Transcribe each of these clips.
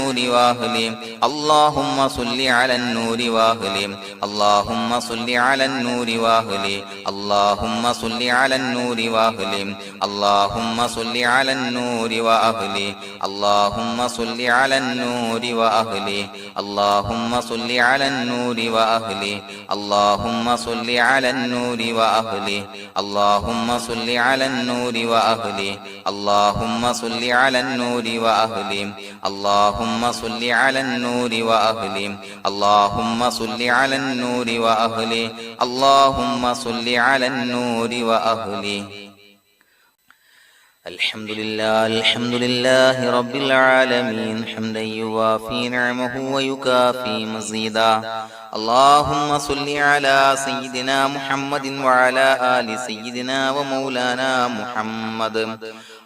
النور وأهله اللهم صل على النور وأهله اللهم صل على النور وأهله اللهم صل على النور وأهله اللهم صل على النور وأهله اللهم صل على النور وأهله اللهم صل على النور وأهله اللهم صل على النور وأهله اللهم صل على النور وأهله اللهم صل على النور وأهله اللهم صل على النور وأهله اللهم صل على النور وأهله اللهم صل على النور وأهله الحمد لله رب العالمين حمدا يوافي نعمه ويكافي مزيدا اللهم صل على سيدنا محمد وعلى آل سيدنا ومولانا محمد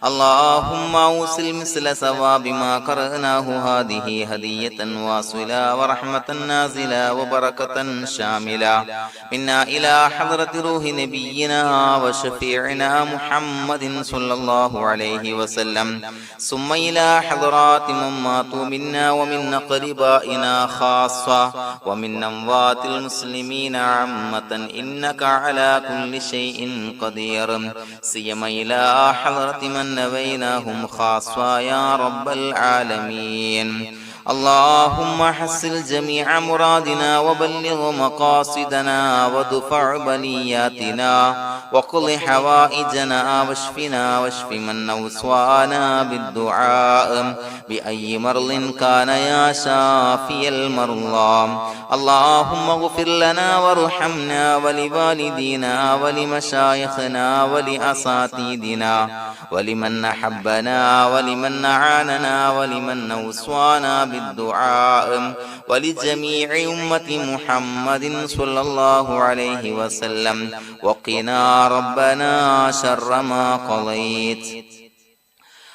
اللهم أوصل مثل ثواب ما قرأناه هذه هدية واصلة ورحمة نازلة وبركة شاملة منا إلى حضرة روح نبينا وشفيعنا محمد صلى الله عليه وسلم ثم إلى حضرات من ماتوا منا ومن أقربائنا خاصة ومن أموات المسلمين عامة إنك على كل شيء قدير سيما إلى حضرة من نبيناهم خاصة يا رب العالمين اللهم حصل جميع مرادنا وبلغ مقاصدنا ودفع بلياتنا وقض حوائجنا واشفنا واشف من أوصانا بالدعاء بأي مرض كان يا شافي المرضى اللهم اغفر لنا وارحمنا ولوالدينا ولمشايخنا ولأساتذتنا ولمن أحبنا ولمن أعاننا ولمن أوصانا بالدعاء ولجميع أمة محمد صلى الله عليه وسلم وقنا ربنا شر ما قضيت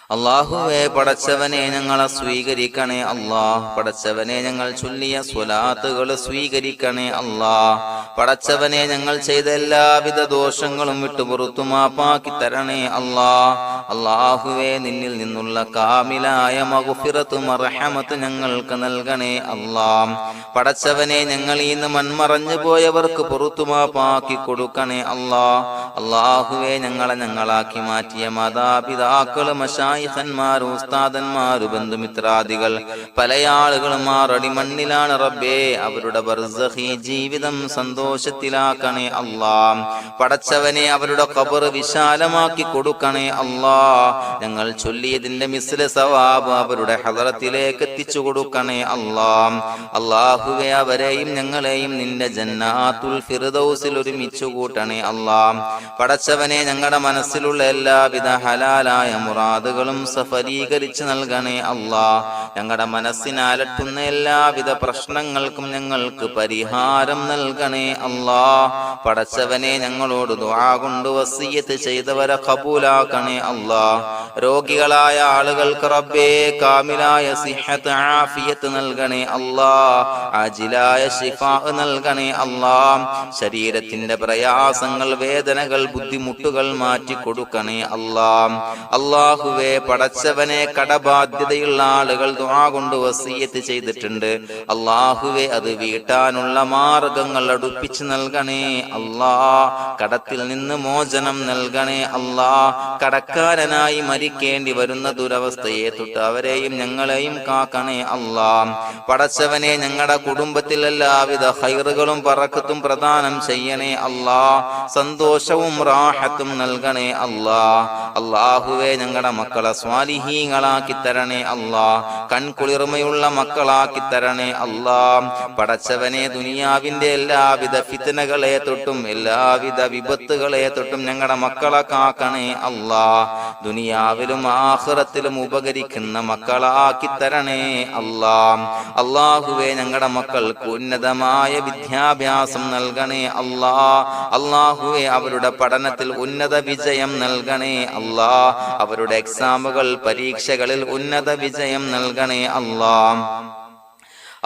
അല്ലാഹുവേ പടച്ചവനെ ഞങ്ങളെ സ്വീകരിക്കണേ അല്ലാഹ് പടച്ചവനെ ഞങ്ങൾ ചൊല്ലിയ സ്വലാത്തുകൾ സ്വീകരിക്കണേ അല്ലാഹ് പടച്ചവനെ ഞങ്ങൾ ചെയ്ത എല്ലാവിധ ദോഷങ്ങളും വിട്ടുപുറത്തു മാപ്പാക്കി തരണേ അല്ലാഹ് അല്ലാഹുവേ നിന്നിൽ നിന്നുള്ള കാമിലായ മഗ്ഫിറത്തും റഹ്മത്തും ഞങ്ങൾക്ക് നൽകണേ അല്ലാഹ് പടച്ചവനെ ഞങ്ങൾ ഇന്ന് മൺമറഞ്ഞു പോയവർക്ക് പുറത്തു മാപ്പാക്കി കൊടുക്കണേ അല്ലാഹ് അല്ലാഹുവേ ഞങ്ങളാക്കി മാറ്റിയ മാതാപിതാക്കളും ഖന്മാർ ഉസ്താദന്മാർ ബന്ധുമിത്രാദികൾ പല ആളുകളും ആറടി മണ്ണിലാണ് റബ്ബേ അവരുടെ ബർസഖി ജീവിതം സന്തോഷത്തിലാക്കണേ അല്ലാഹ് പടച്ചവനെ അവരുടെ ഖബർ വിശാലമാക്കി കൊടുക്കണേ അല്ലാഹ് ഞങ്ങൾ ചൊല്ലിയതിന്റെ മിസ്ല സവാബ് അവരുടെ ഹദറത്തിലേക്ക് എത്തിച്ചു കൊടുക്കണേ അല്ലാഹ് അല്ലാഹുവേ അവരെയും ഞങ്ങളെയും നിന്റെ ജന്നാത്തുൽ ഫിർദൗസിൽ ഒരുമിച്ചു കൂട്ടണേ അല്ലാഹ് പടച്ചവനെ ഞങ്ങളുടെ മനസ്സിലുള്ള എല്ലാവിധ ഹലാലായ മുറാദുകളും സഫലീകരിച്ച് നൽകണേ അല്ലാഹ് ഞങ്ങളുടെ മനസ്സിനെ അലട്ടുന്ന എല്ലാവിധ പ്രശ്നങ്ങൾക്കും ഞങ്ങൾക്ക് പരിഹാരം നൽകണേ അല്ലാഹ് പടച്ചവനെ ഞങ്ങളോട് ദുആ കൊണ്ട് വസിയ്യത്ത് ചെയ്തവരെ ഖബൂലാക്കണേ അല്ലാഹ് രോഗികളായ ആളുകൾക്ക് റബ്ബേ കാമിലായ സിഹത്ത് ആഫിയത്ത് നൽകണേ അല്ലാഹ് ആജിലായ ശിഫാ നൽകണേ അല്ലാഹ് ശരീരത്തിന്റെ പ്രയാസങ്ങൾ വേദനകൾ ബുദ്ധിമുട്ടുകൾ മാറ്റി കൊടുക്കണേ അല്ലാഹ് അല്ലാഹുവേ പടച്ചവനെ കടബാധ്യതയുള്ള ആളുകൾ ദുആ കൊണ്ട് വസിയ്യത്ത് ചെയ്തിട്ടുണ്ട് അല്ലാഹുവേ അത് വീട്ടാനുള്ള മാർഗങ്ങൾ അടുപ്പിച്ച് നൽകണേ അല്ലാഹ് കടത്തിൽ നിന്ന് മോചനം നൽകണേ അല്ലാഹ് കടക്കാരനായി മരിക്കേണ്ടി വരുന്ന ദുരവസ്ഥയെ തൊട്ട് അവരെയും ഞങ്ങളെയും കാക്കണേ അല്ലാഹ് പടച്ചവനെ ഞങ്ങളുടെ കുടുംബത്തിൽ എല്ലാവിധ ഖൈറുകളും ബറക്കത്തും പ്രദാനം ചെയ്യണേ അല്ലാഹ് സന്തോഷവും റാഹത്തും നൽകണേ അല്ലാഹ് അല്ലാഹുവേ ഞങ്ങളുടെ മക്കളെ സ്വാലിഹീങ്ങളാക്കി തരണേ അല്ലാഹ് കൺകുളിർമയുള്ള മക്കളാക്കി തരണേ അല്ലാഹ് പടച്ചവനെ ദുനിയാവിന്റെ എല്ലാവിധ ഫിത്നകളെ തൊട്ടും എല്ലാവിധ വിപത്തുകളെ തൊട്ടും ഞങ്ങളുടെ മക്കളെ കാക്കണേ അല്ലാഹ് ദുനിയാവിലും ആഖിറത്തിലും ഉപകരിക്കുന്ന മക്കളാക്കി തരണേ അല്ലാഹ് അല്ലാഹുവേ ഞങ്ങളുടെ മക്കൾക്ക് ഉന്നതമായ വിദ്യാഭ്യാസം നൽകണേ അല്ലാഹ് അല്ലാഹുവേ അവരുടെ പഠനത്തിൽ ഉന്നത വിജയം നൽകണേ അല്ലാഹ് അവരുടെ എക്സാമുകൾ പരീക്ഷകളിൽ ഉന്നത വിജയം നൽകണേ അല്ലാഹ്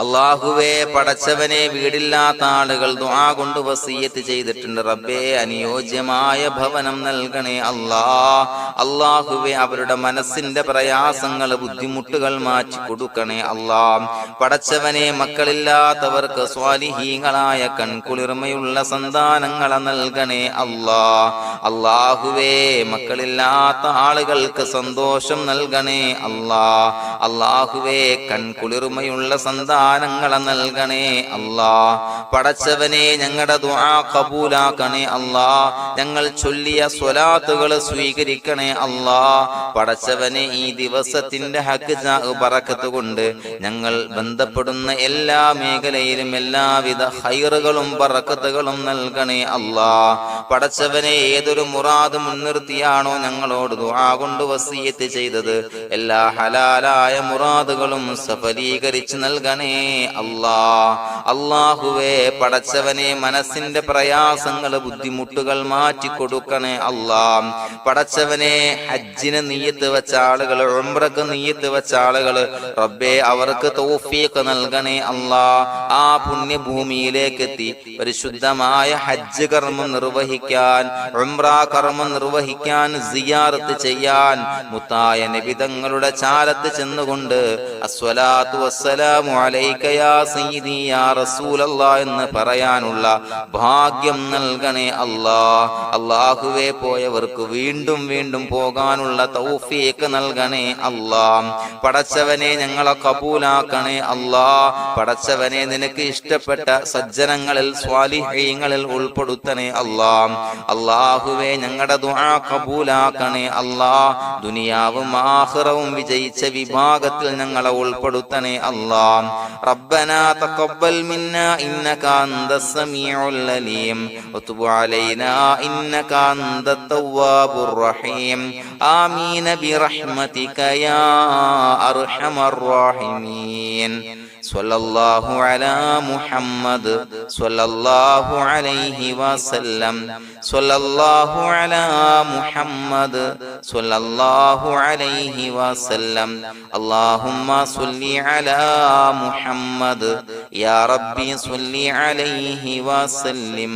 അല്ലാഹുവേ, പടച്ചവനെ, വീടില്ലാത്ത ആളുകൾ ദുആ കൊണ്ട് വസിയ്യത്ത് ചെയ്തിട്ടുണ്ട്. റബ്ബേ, അനുയോജ്യമായ ഭവനം നൽകണേ അല്ലാ. അല്ലാഹുവേ, അവരുടെ മനസ്സിന്റെ പ്രയാസങ്ങൾ, ബുദ്ധിമുട്ടുകൾ മാറ്റി കൊടുക്കണേ അല്ലാ. പടച്ചവനെ, മക്കളില്ലാത്തവർക്ക് സ്വാലിഹീങ്ങളായ കൺകുളിർമയുള്ള സന്താനങ്ങളെ നൽകണേ അല്ലാ. അല്ലാഹുവേ, മക്കളില്ലാത്ത ആളുകൾക്ക് സന്തോഷം നൽകണേ അല്ലാ. അല്ലാഹുവേ, കൺകുളിർമയുള്ള സന്താനങ്ങളെ നൽകണേ അല്ലാ. പടച്ചവനെ, ഞങ്ങളുടെ ദുആ ഖബൂലാക്കണേ അല്ലാ. ഞങ്ങൾ ചൊല്ലിയ സ്വലാത്തുകൾ സ്വീകരിക്കണേ അല്ലാ. പടച്ചവനെ, ഈ ദിവസത്തിന്റെ ഹക്ക് ബറക്കത്ത് കൊണ്ട് ഞങ്ങൾ ബന്ധപ്പെടുന്ന എല്ലാ മേഖലയിലും എല്ലാവിധ ഖൈറുകളും ബറക്കത്തുകളും നൽകണേ അല്ലാ. പടച്ചവനെ, ഏതൊരു മുറാദ് മുൻനിർത്തിയാണോ ഞങ്ങളോട് ദുആ കൊണ്ട് വസിയ്യത്ത് ചെയ്തത്, എല്ലാ ഹലാലായ മുറാദുകളും സഫലീകരിച്ച് നൽകണേ അല്ലാ. അല്ലാഹുവേ, പടച്ചവനെ, മനസ്സിന്റെ പ്രയാസങ്ങൾ, ബുദ്ധിമുട്ടുകൾ മാറ്റി കൊടുക്കണേ അല്ലാ. പടച്ചവനെ, ഹജ്ജിന് നിയ്യത്ത് വെച്ച ആളുകൾ, ഉംറക്ക് നിയ്യത്ത് വെച്ച ആളുകൾ, റബ്ബേ, അവർക്ക് തൗഫീഖ് നൽകണേ അല്ലാ. ആ പുണ്യഭൂമിയിലേക്ക് എത്തി പരിശുദ്ധമായ ഹജ്ജ് കർമ്മം നിർവഹിക്കാൻ, ഉംറ കർമ്മം നിർവഹിക്കാൻ, സിയാറത്ത് ചെയ്യാൻ, മുത്തായ നബി തങ്ങളുടെ ചാരത്ത് ചെന്നുകൊണ്ട് അസ്സലാത്തു വസ്സലാമു അലൈക യാ സയ്യിദി യാ റസൂലല്ലാഹ് എന്ന് പറയാനുള്ള ഭാഗ്യം നൽകണേ അല്ലാ. അല്ലാഹുവേ, പോയവർക്ക് വീണ്ടും വീണ്ടും പോകാനുള്ള തൗഫീഖ് നൽകണേ അല്ലാ. പടച്ചവനെ, ഞങ്ങളെ കബൂലാക്കണേ അല്ലാ. പടച്ചവനെ, നിനക്ക് ഇഷ്ടപ്പെട്ട സജ്ജനങ്ങളിൽ, സ്വാലിഹീങ്ങളിൽ ഉൾപ്പെടുത്തണേ അല്ലാ. അല്ലാഹുവേ, ഞങ്ങളുടെ ദുആ കബൂലാക്കണേ അല്ലാ. ദുനിയാവും ആഖിറവും വിജയിച്ച വിഭാഗത്തിൽ ഞങ്ങളെ ഉൾപ്പെടുത്തണേ അല്ലാ. റബ്ബനാ തഖബ്ബൽ മിന്നാ ഇന്നക അൻതസ് സമീഉൽ അലീം വതുബ് അലൈനാ ഇന്നക അൻതത് തവ്വാബുർ റഹീം. ആമീൻ ബിറഹ്മതിക യാ അർഹമർ റഹീമീൻ. സ്വല്ലല്ലാഹു അലാ മുഹമ്മദ് സ്വല്ലല്ലാഹു അലൈഹി വസല്ലം. സ്വല്ലല്ലാഹു അലാ മുഹമ്മദ് സ്വല്ലല്ലാഹു അലൈഹി വസല്ലം. അല്ലാഹുമ്മ സ്വല്ലി അലാ മുഹമ്മദ് യാ റബ്ബി സ്വല്ലി അലൈഹി വസല്ലം.